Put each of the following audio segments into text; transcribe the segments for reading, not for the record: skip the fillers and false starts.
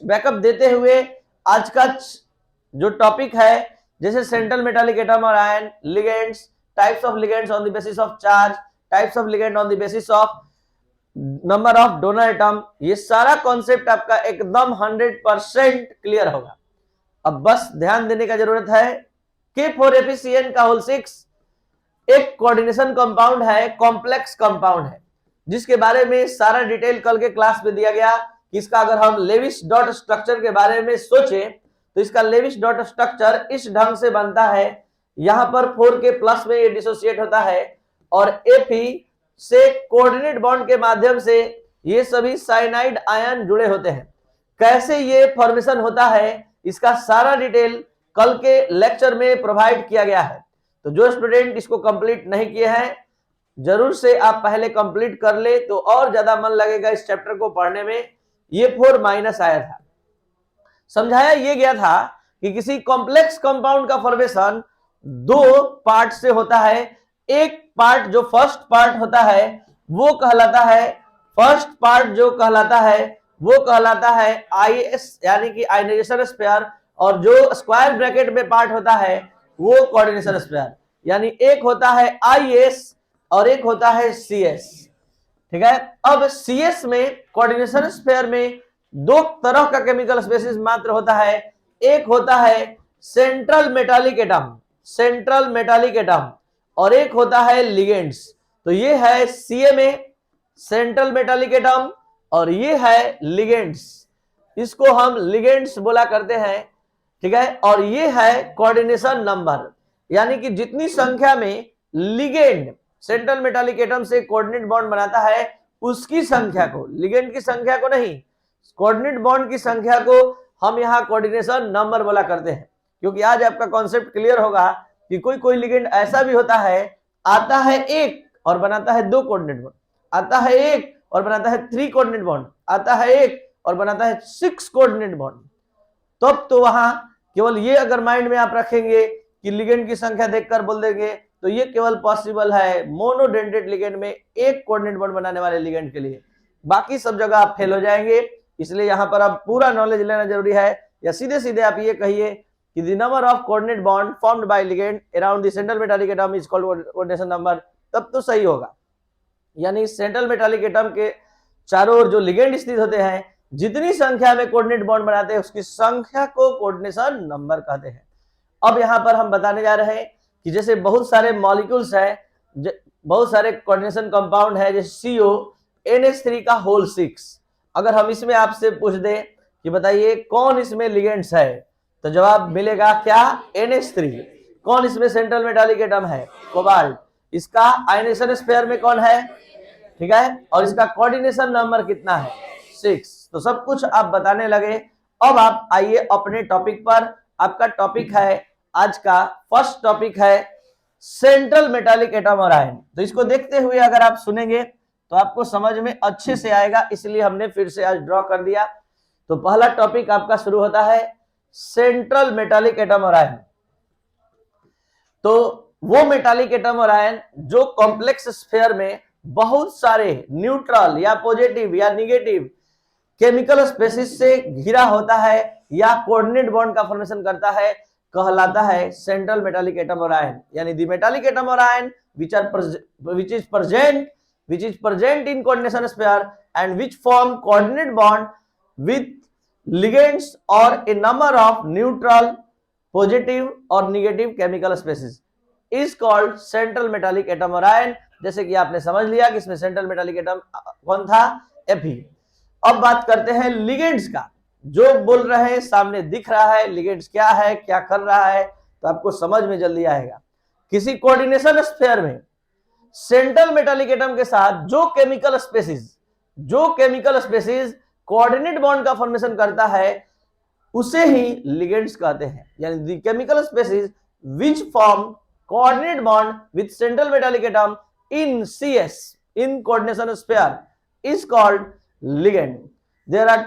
Backup देते हुए आज का जो टॉपिक है, जैसे सेंट्रल मेटालिक एटम और ion, ligands, types of ligands on the basis of charge, types of ligand on the basis of number of donor atom, ये सारा कॉन्सेप्ट आपका एकदम 100% क्लियर होगा। अब बस ध्यान देने का जरूरत है K4FeCN का होल 6 एक कोऑर्डिनेशन कंपाउंड है, कॉम्प्लेक्स कंपाउंड है, जिसके बारे में सारा डिटेल कल के क्लास में दिया गया कि इसका अगर हम लेविस डॉट स्ट्रक्चर के बारे में सोचें तो इसका लेविस डॉट स्ट्रक्चर इस ढंग से बनता है, यहां पर 4K प्लस में ये डिसोसिएट होता है और Fe से कोऑर्डिनेट बॉन्ड के माध्यम से ये सभी साइनाइड आयन जुड़े होते हैं। कैसे ये फॉर्मेशन होता है इसका सारा डिटेल कल के लेक्चर में प्रोवाइड किया गया है, तो जो स्टूडेंट इसको कंप्लीट नहीं किए हैं जरूर से आप पहले कंप्लीट कर ले तो और ज्यादा मन लगेगा इस चैप्टर को पढ़ने में। ये 4 माइनस आया था, समझाया ये गया था कि किसी कॉम्प्लेक्स कंपाउंड का फॉर्मेशन दो पार्ट से होता है। एक पार्ट जो फर्स्ट पार्ट होता है वो कहलाता है, फर्स्ट पार्ट जो कहलाता है वो कहलाता है IS यानी कि आयनाइजेशन स्पेयर, और जो स्क्वायर ब्रैकेट में पार्ट होता है वो कोऑर्डिनेशन स्पेयर, यानी एक होता है IS और एक होता है CS। ठीक है, अब CS में कोऑर्डिनेशन स्पेयर में दो तरह का केमिकल स्पेसिस मात्र होता है, एक होता है central metallic atom, central metallic atom, और एक होता है लिगेंड्स। तो ये है CA में सेंट्रल मेटालिक एटम और ये है लिगेंड्स, इसको हम लिगेंड्स बोला करते हैं। ठीक है, और ये है कोऑर्डिनेशन नंबर, यानी कि जितनी संख्या में लिगेंड सेंट्रल मेटालिक एटम से कोऑर्डिनेट बॉन्ड बनाता है उसकी संख्या को, लिगेंड की संख्या को नहीं, कोऑर्डिनेट बॉन्ड की संख्या को हम यहाँ कोऑर्डिनेशन नंबर बोला करते हैं। क्योंकि आज आपका कॉन्सेप्ट क्लियर होगा कि कोई कोई लिगेंड ऐसा भी होता है, आता है एक और बनाता है 2 कोऑर्डिनेट बॉन्ड, आता है एक और बनाता है 3 कोऑर्डिनेट बॉन्ड, आता है एक और बनाता है 6 कोऑर्डिनेट बॉन्ड। तब तो वहां केवल ये अगर माइंड में आप रखेंगे कि लिगेंड की संख्या देखकर बोल देंगे तो ये केवल पॉसिबल है मोनोडेंटेड लिगेंड में एक कोऑर्डिनेट बॉन्ड बनाने वाले लिगेंड के लिए, बाकी सब जगह आप फेल हो जाएंगे। इसलिए यहाँ पर आप पूरा नॉलेज लेना जरूरी है, या सीधे सीधे आप ये कहिए कि the number of coordinate bond formed by ligand around the central metallic atom is called coordination number, तब तो सही होगा। यानी सेंट्रल मेटालिक एटम के चारों ओर जो लिगेंड स्थित होते हैं, जितनी संख्या में कोऑर्डिनेट बॉन्ड बनाते हैं उसकी संख्या को कोऑर्डिनेशन नंबर कहते हैं। अब यहाँ पर हम बताने जा रहे हैं कि जैसे बहुत सारे मॉलिक्यूल्स है, बहुत सारे कोऑर्डिनेशन कंपाउंड है, जैसे CO NH3 का होल 6, अगर हम इसमें आपसे पूछ दे कि बताइए कौन इसमें लिगेंड्स है, तो जवाब मिलेगा क्या, NH3। कौन इसमें सेंट्रल मेटालिक एटम है, कोबाल्ट। इसका आयनाइजेशन स्पेयर में कौन है, ठीक है, और इसका कोऑर्डिनेशन नंबर कितना है, 6। तो सब कुछ आप बताने लगे। अब आप आइए अपने टॉपिक पर। आपका टॉपिक है आज का फर्स्ट टॉपिक है सेंट्रल मेटालिक एटम और आयन। तो इसको देखते हुए अगर आप सुनेंगे तो आपको समझ में अच्छे से आएगा, इसलिए हमने फिर से आज ड्रॉ कर दिया। तो पहला टॉपिक आपका शुरू होता है सेंट्रल मेटालिक एटम और आयन। तो वो मेटालिक एटम और आयन जो कॉम्प्लेक्स स्फीयर में बहुत सारे न्यूट्रल या पॉजिटिव या निगेटिव केमिकल स्पेसिस से घिरा होता है या कोऑर्डिनेट बॉन्ड का फॉर्मेशन करता है, कहलाता है सेंट्रल मेटालिक एटम और आयन। यानी द मेटालिक एटम और ion which is present in coordination sphere and which form coordinate bond with ligands or a number of neutral, positive or negative chemical species is called central metallic atom और ion. जैसे कि आपने समझ लिया कि इसमें central metallic atom कौन था, Fe। अब बात करते हैं लिगेंड्स का। जो बोल रहे हैं सामने दिख रहा है, लिगेंड्स क्या है, क्या कर रहा है, तो आपको समझ में जल्दी आएगा। किसी कोऑर्डिनेशन स्फीयर में सेंट्रल मेटालिक एटम के साथ जो केमिकल स्पेसिस कोऑर्डिनेट बॉन्ड का फॉर्मेशन करता है उसे ही लिगेंड्स कहते हैं। यानी the chemical species which form coordinate bond with central metallic atom in CS in coordination sphere is called ligand. There are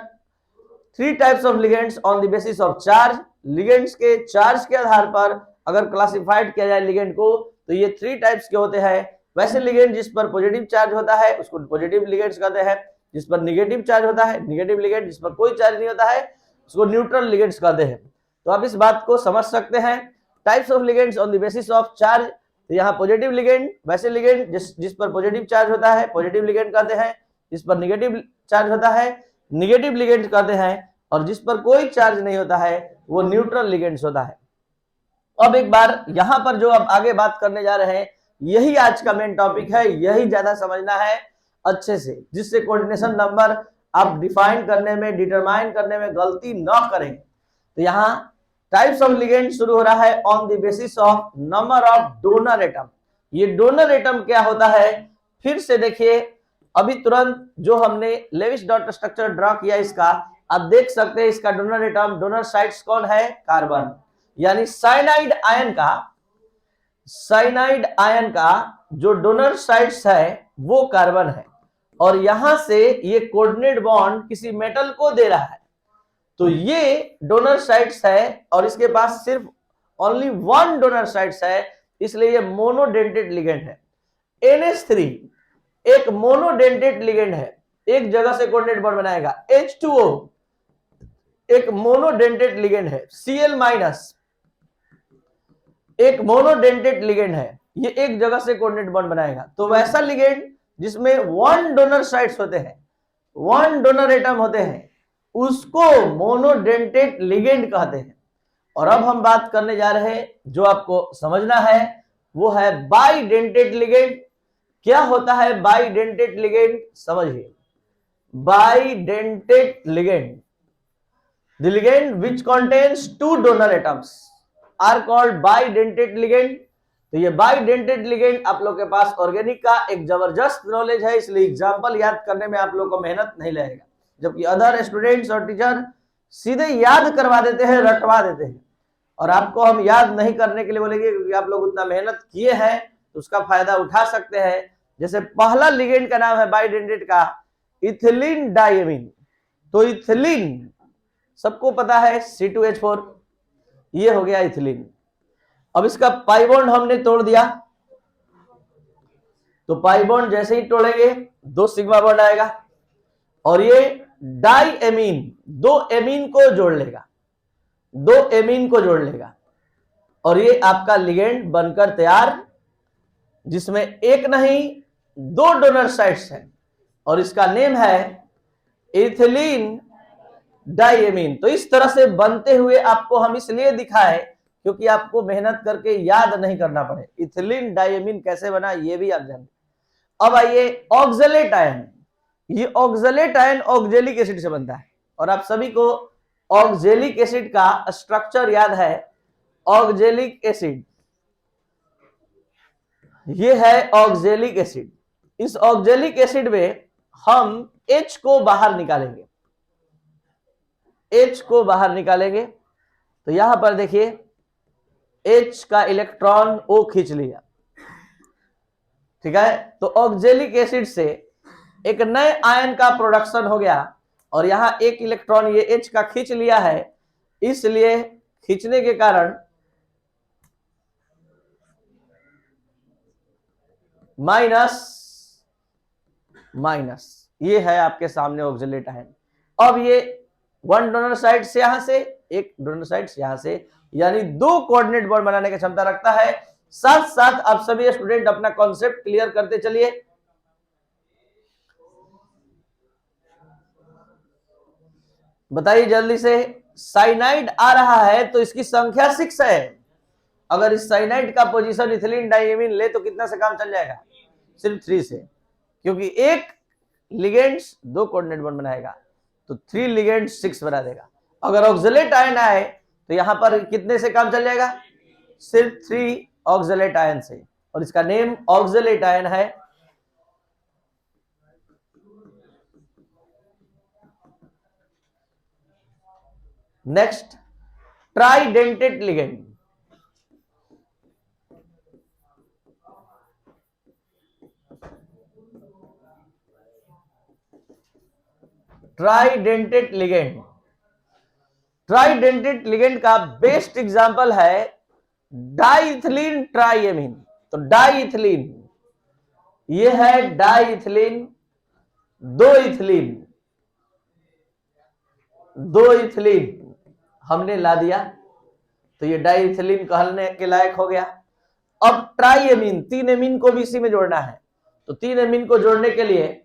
3 types of ligands on the basis of charge. Ligands के charge के आधार पर अगर classified किया जाए ligand को तो ये 3 types के होते हैं। वैसे लिगेंड जिस पर पॉजिटिव चार्ज होता है उसको पॉजिटिव लिगेंड्स कहते हैं, जिस पर निगेटिव चार्ज होता है निगेटिव लिगेंड, जिस पर कोई चार्ज नहीं होता है उसको न्यूट्रल लिगेंड्स कहते हैं। तो आप इस बात को समझ सकते हैं। Types of ligands on the basis of charge, तो यहाँ पॉजिटिव लिगेंड, वैसे लिगेंड जिस पर पॉजिटिव चार्ज होता है पॉजिटिव लिगेंड कहते हैं, जिस पर निगेटिव चार्ज होता है निगेटिव लिगेंड कहते हैं, और जिस पर कोई चार्ज नहीं होता है वो न्यूट्रल लिगेंड्स होता है। अब एक बार यहाँ पर जो अब आगे बात करने जा रहे हैं यही आज का मेन टॉपिक है, यही ज्यादा समझना है अच्छे से, जिससे कोऑर्डिनेशन नंबर आप डिफाइन करने में डिटरमाइन करने में गलती न करें। तो यहाँ टाइप्स ऑफ लिगेंड शुरू हो रहा है on the basis of number of donor atom. ये डोनर एटम क्या होता है फिर से देखिए, अभी तुरंत जो हमने लेविस डॉट स्ट्रक्चर ड्रॉ किया इसका आप देख सकते हैं, इसका डोनर एटम डोनर साइट्स कौन है, कार्बन, यानी साइनाइड आयन का जो डोनर साइट्स है वो कार्बन है, और यहां से ये कोऑर्डिनेट बॉन्ड किसी मेटल को दे रहा है, तो ये डोनर साइट्स है और इसके पास सिर्फ ओनली वन डोनर साइट्स है, इसलिए ये मोनोडेंटेड लिगेंड है। NH3 एक मोनोडेंटेड लिगेंड है, एक जगह से कोऑर्डिनेट बॉन्ड बनाएगा। H2O एक मोनोडेंटेड लिगेंड है। Cl- एक मोनोडेंटेड लिगेंड है, ये एक जगह से कोऑर्डिनेट बॉन्ड बनाएगा। तो वैसा लिगेंड जिसमें वन डोनर साइट्स होते हैं, वन डोनर एटम होते हैं, उसको मोनोडेंटेड लिगेंड कहते हैं। और अब हम बात करने जा रहे हैं जो आपको समझना है वो है बाइडेंटेड लिगेंड। क्या होता है बाइडेंटेड लिगेंड, समझिए। Bidentate ligand, the ligand which contains two donor atoms are called bidentate ligand। तो ये बाइडेंटेड लिगेंड आप लोग के पास ऑर्गेनिक का एक जबरदस्त नॉलेज है, इसलिए एग्जांपल याद करने में आप लोग को मेहनत नहीं लगेगा, जबकि अदर स्टूडेंट्स और टीचर सीधे याद करवा देते हैं, रटवा देते हैं, और आपको हम याद नहीं करने के लिए बोलेंगे क्योंकि आप लोग उतना मेहनत किए हैं तो उसका फायदा उठा सकते हैं। जैसे पहला लिगेंड का नाम है बाइडेंटेट का इथिलीन डायमीन। तो इथिलीन सबको पता है C2H4, ये हो गया इथिलीन। अब इसका पाई बॉन्ड हमने तोड़ दिया, तो पाई बॉन्ड जैसे ही तोड़ेंगे 2 सिग्मा बॉन्ड आएगा, और ये डाई एमीन 2 एमीन को जोड़ लेगा, 2 एमीन को जोड़ लेगा, और ये आपका लिगेंड बनकर तैयार, जिसमें एक नहीं 2 डोनर साइट्स हैं, और इसका नेम है इथिलीन डाइएमीन। तो इस तरह से बनते हुए आपको हम इसलिए दिखाए क्योंकि आपको मेहनत करके याद नहीं करना पड़े। इथिलीन डाइएमीन कैसे बना ये भी आप जानें। अब आइए ऑक्सलेट आयन। ये ऑक्सलेट आयन ऑक्जेलिक एसिड से बनता है, और आप सभी को ऑक्जेलिक एसिड का स्ट्रक्चर याद है। ऑक्जेलिक एसिड, ये है ऑक्जेलिक एसिड। इस ऑक्जेलिक एसिड में हम H को बाहर निकालेंगे, H को बाहर निकालेंगे। तो यहां पर देखिए H का इलेक्ट्रॉन O खींच लिया, ठीक है। तो ऑक्जेलिक एसिड से एक नए आयन का प्रोडक्शन हो गया, और यहां एक इलेक्ट्रॉन ये H का खींच लिया है, इसलिए खींचने के कारण माइनस माइनस, ये है आपके सामने ऑक्जेलेट आयन। अब ये 1 डोनर साइड से यहां से, 1 डोनर साइड से यहां से, यानी 2 कोऑर्डिनेट बॉन्ड बनाने की क्षमता रखता है। साथ साथ आप सभी स्टूडेंट अपना कॉन्सेप्ट क्लियर करते चलिए। बताइए जल्दी से, साइनाइड आ रहा है तो इसकी संख्या 6 है। अगर इस साइनाइड का पोजीशन इथिलीन डाइएमीन ले तो कितना से काम चल जाएगा, सिर्फ 3 से, क्योंकि एक लिगेंड्स 2 कोऑर्डिनेट बॉन्ड बनाएगा, तो 3 लिगेंड्स 6 बना देगा। अगर ऑक्सलेट आयन आए तो यहां पर कितने से काम चल जाएगा, सिर्फ 3 ऑक्सलेट आयन से, और इसका नेम ऑक्सलेट आयन है। Next, ट्राइडेंटेड ligand. ट्राइडेंटेड लिगेंड, ट्राइडेंटेड लिगेंड का बेस्ट एग्जांपल है डाइथिलीन ट्राइएमीन। तो डाइथिलीन, ये है डाइथिलीन, 2 इथिलीन, 2 इथिलीन, हमने ला दिया, तो ये डाइइथिलीन कहने के लायक हो गया। अब ट्राइएमीन, 3 एमीन को भी इसी में जोड़ना है, तो 3 एमीन को जोड़ने के लिए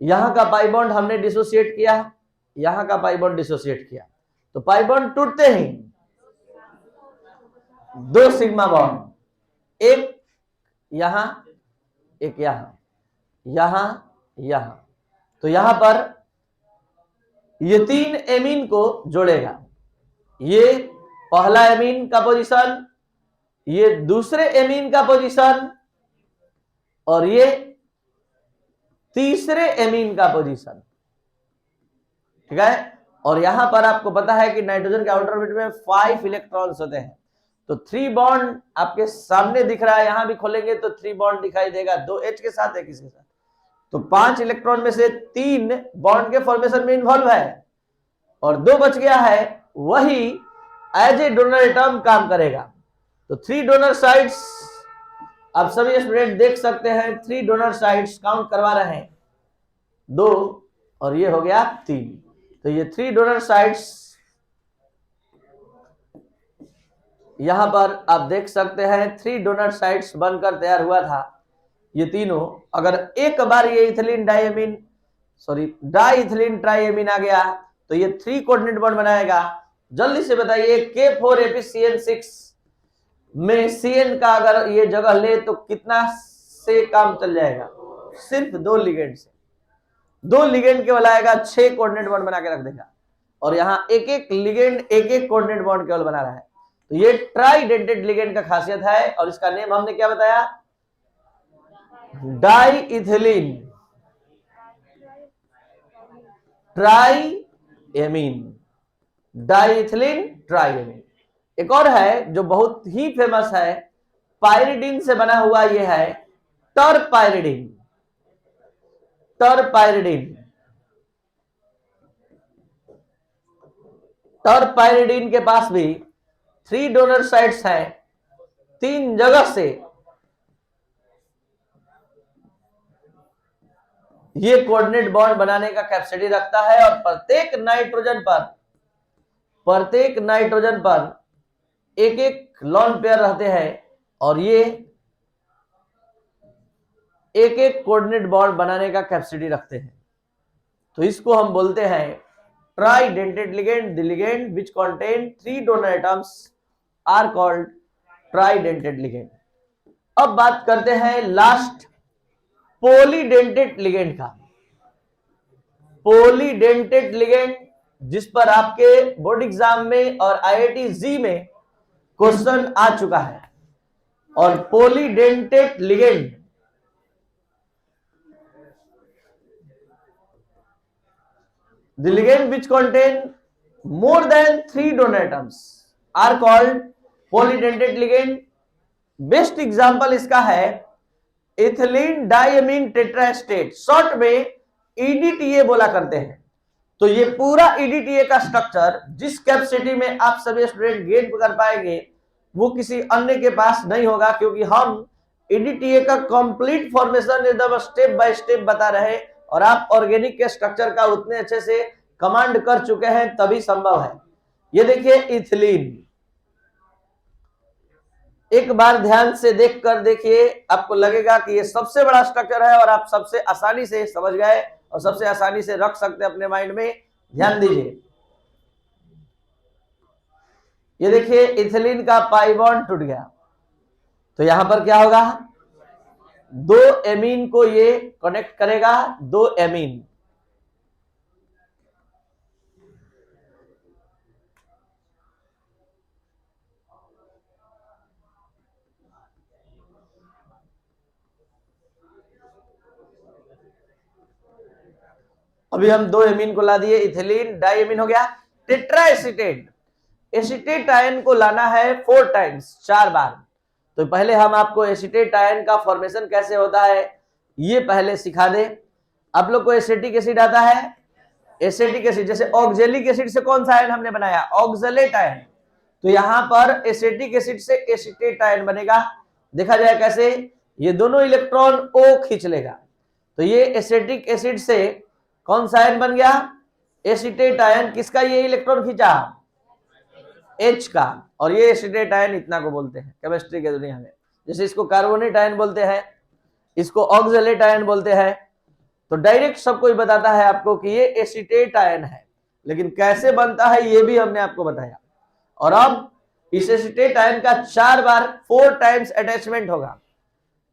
यहां का पाई बॉन्ड हमने डिसोसिएट किया, यहां का पाई बॉन्ड डिसोसिएट किया, तो पाई बॉन्ड टूटते ही 2 सिग्मा बॉन्ड, एक यहां, एक यहां, यहां, यहां, तो यहां पर ये 3 एमीन को जोड़ेगा। ये पहला एमीन का पोजीशन, ये दूसरे एमीन का पोजीशन, और ये तीसरे एमीन का पोजीशन, ठीक है। और यहां पर आपको पता है कि नाइट्रोजन के आउटर ऑर्बिट में 5 इलेक्ट्रॉन्स होते हैं, तो 3 बॉन्ड आपके सामने दिख रहा है, यहां भी खोलेंगे तो 3 बॉन्ड दिखाई देगा, 2 H के साथ, एक इसके साथ, तो 5 इलेक्ट्रॉन में से 3 बॉन्ड के फॉर्मेशन में इन्वॉल्व है और 2 बच गया है, वही एज ए डोनर एटम काम करेगा। तो 3 डोनर साइट्स, आप सभी स्टूडेंट देख सकते हैं, 3 डोनर साइट्स काउंट करवा रहे हैं, 2 और ये हो गया 3, तो ये 3 डोनर साइट्स यहां पर आप देख सकते हैं, 3 डोनर साइट्स बनकर तैयार हुआ था। ये तीनों, अगर एक बार ये इथिलीन डाइएमीन डाइइथिलीन ट्राइएमीन आ गया तो ये 3 कोऑर्डिनेट बॉन्ड बनाएगा। जल्दी से बताइए K4AP-CN6 में CN का अगर ये जगह ले तो कितना से काम चल जाएगा? सिर्फ 2 लिगेंड से, 2 लिगेंड केवल आएगा, 6 कोऑर्डिनेट बॉन्ड बना के रख देगा, और यहाँ एक एक लिगेंड एक एक कोऑर्डिनेट बॉन्ड केवल बना रहा है। तो ये ट्राइडेंटेड लिगेंड का खासियत है, और इसका नेम हमने क्या बताया? डाइइथिलीन ट्राइएमीन, डाइइथिलीन ट्राइएमीन। एक और है जो बहुत ही फेमस है, पाइरिडीन से बना हुआ, ये है टरपाइरिडीन। टरपाइरिडीन, टरपाइरिडीन के पास भी 3 डोनर साइट्स हैं, 3 जगह से ये कोऑर्डिनेट बॉन्ड बनाने का कैपेसिटी रखता है, और प्रत्येक नाइट्रोजन पर एक एक लॉन पेयर रहते हैं, और ये एक एक कोऑर्डिनेट बॉन्ड बनाने का कैपेसिटी रखते हैं। तो इसको हम बोलते हैं tridentate ligand. The ligand which contain 3 donor atoms are called tridentate ligand. अब बात करते हैं लास्ट पॉलीडेंटेड लिगेंड का। पॉलीडेंटेड लिगेंड, जिस पर आपके बोर्ड एग्जाम में और IIT जी में क्वेश्चन आ चुका है, और polydentate ligand the ligand which contain more than 3 donor atoms are called polydentate ligand। Best example इसका है इथिलीन डाइएमीन टेट्राएस्टेट, शॉर्ट में EDTA बोला करते हैं। तो ये पूरा EDTA का स्ट्रक्चर जिस कैपेसिटी में आप सभी स्टूडेंट गेन कर पाएंगे वो किसी अन्य के पास नहीं होगा, क्योंकि हम EDTA का कंप्लीट फॉर्मेशन एकदम स्टेप बाय स्टेप बता रहे हैं, और आप ऑर्गेनिक के स्ट्रक्चर का उतने अच्छे से कमांड कर चुके हैं तभी संभव है। ये देखिए इथिलीन, एक बार ध्यान से देख कर देखिए, आपको लगेगा कि ये सबसे बड़ा स्ट्रक्चर है और आप सबसे आसानी से समझ गए और सबसे आसानी से रख सकते हैं अपने माइंड में। ध्यान दीजिए, ये देखिए इथिलीन का पाई बॉन्ड टूट गया, तो यहां पर क्या होगा? 2 एमीन को ये कनेक्ट करेगा, 2 एमीन, अभी हम 2 एमीन को ला दिए, इथिलीन डाइएमीन हो गया। टेट्राएसीटेट, एसीटेट आयन को लाना है 4 टाइम्स, 4 बार। तो पहले हम आपको एसीटेट आयन का फॉर्मेशन कैसे होता है ये पहले सिखा दे। आप लोग को एसिटिक एसिड आता है, एसिटिक एसिड जैसे ऑक्जेलिक एसिड से कौन सा आयन हमने बनाया? Oxalate ion. तो यहां पर एसिटिक एसिड से एसीटेट आयन बनेगा। देखा जाए कैसे? ये दोनों इलेक्ट्रॉन O खींच लेगा, तो ये एसिटिक एसिड से कौन सा आयन बन गया? Acetate ion. किसका ये इलेक्ट्रॉन खींचा? H का, और ये एसीटेट आयन इतना को बोलते हैं केमिस्ट्री के दुनिया में। जैसे इसको कार्बोनेट आयन बोलते हैं, इसको ऑक्सलेट आयन बोलते हैं। तो डायरेक्ट सब कोई बताता है आपको कि ये एसीटेट आयन है, लेकिन कैसे बनता है ये भी हमने आपको बताया। और अब इस एसीटेट आयन का 4 बार 4 टाइम्स अटैचमेंट होगा,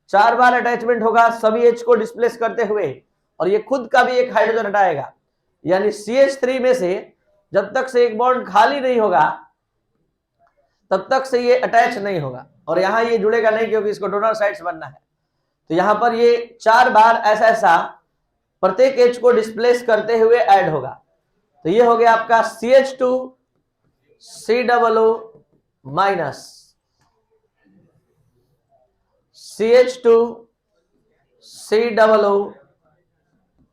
4 बार अटैचमेंट होगा सभी H को डिस्प्लेस करते हुए, और ये खुद का भी एक हाइड्रोजन हटाएगा। यानी CH3 में से जब तक से एक बॉन्ड खाली नहीं होगा तब तक से ये अटैच नहीं होगा, और यहां ये जुड़ेगा नहीं क्योंकि इसको डोनर साइड्स बनना है। तो यहां पर ये 4 बार ऐसा ऐसा प्रत्येक H को डिस्प्लेस करते हुए ऐड होगा। तो ये हो गया आपका CH2 COO minus, CH2 COO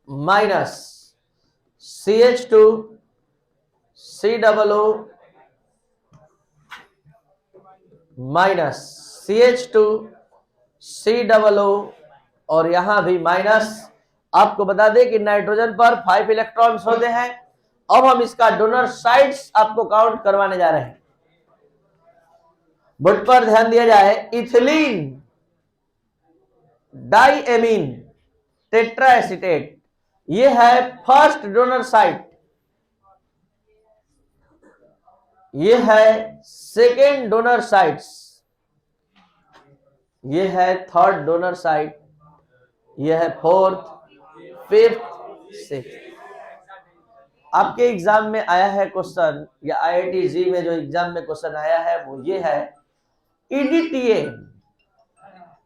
minus, CH2 COO minus, CH2 COO, और यहां भी माइनस। आपको बता दें कि नाइट्रोजन पर 5 इलेक्ट्रॉन्स होते हैं। अब हम इसका डोनर साइड्स आपको काउंट करवाने जा रहे हैं। बोर्ड पर ध्यान दिया जाए, इथिलीन डाइएमीन टेट्राएसीटेट, ये है फर्स्ट डोनर साइट, ये है सेकेंड डोनर साइट्स, ये है थर्ड डोनर साइट, ये है फोर्थ, फिफ्थ, सिक्स्थ। आपके एग्जाम में आया है क्वेश्चन, या IIT जी में जो एग्जाम में क्वेश्चन आया है वो ये है, EDTA।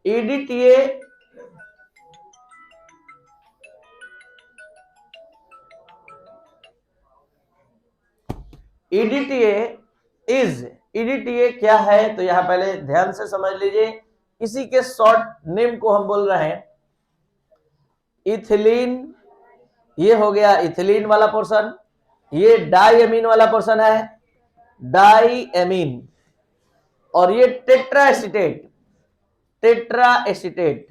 EDTA EDTA क्या है? तो यहां पहले ध्यान से समझ लीजिए, इसी के शॉर्ट नेम को हम बोल रहे हैं इथिलीन। ये हो गया इथिलीन वाला पोर्शन, ये डाइएमीन वाला पोर्शन है, डाइएमीन, और ये टेट्राएसीटेट, टेट्राएसीटेट,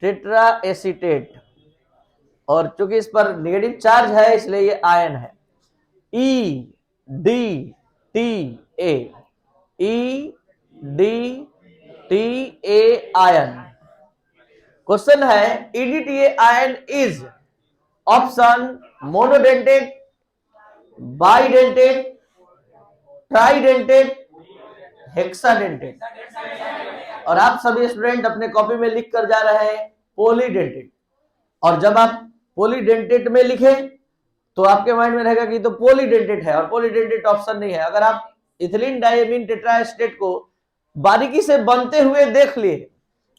टेट्राएसीटेट। और चूंकि इस पर नेगेटिव चार्ज है इसलिए ये आयन है, EDTA, EDTA आयन। क्वेश्चन है, EDTA ion is option monodentate, bidentate, tridentate, hexadentate. और आप सभी स्टूडेंट अपने कॉपी में लिख कर जा रहे हैं पॉलीडेंटेट। और जब आप पॉलीडेंटेट में लिखे तो आपके माइंड में रहेगा कि तो पॉलीडेंटेट है, और पॉलीडेंटेट ऑप्शन नहीं है। अगर आप इथिलीन डाइएमीन टेट्राएसीटेट को बारीकी से बनते हुए देख लिए,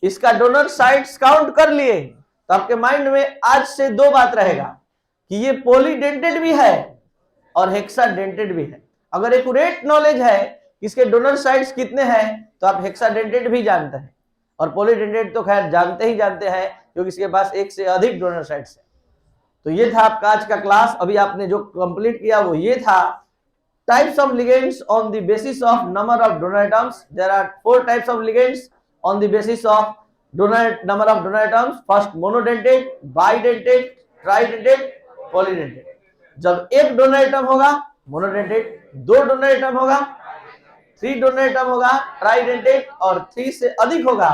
इसका डोनर साइट्स काउंट कर लिए, तो आपके माइंड में आज से 2 बात रहेगा कि ये पॉलीडेंटेट भी है और हेक्साडेंटेट भी है। अगर एक्यूरेट नॉलेज है इसके डोनर साइट्स कितने हैं तो आप हेक्साडेंटेट भी जानते हैं, और पॉलीडेंटेट तो खैर जानते ही जानते हैं क्योंकि इसके पास एक से अधिक डोनर साइट्स है। तो ये था आपका आज का क्लास। अभी आपने जो कंप्लीट किया वो ये था, types of ligands on the basis of number of donor atoms. There are 4 types of ligands on the basis of number of donor atoms. First monodentate, bidentate, tridentate, polydentate. जब एक donor atom होगा monodentate, 2 donor atom होगा 3 donor atom होगा tridentate, और 3 से अधिक होगा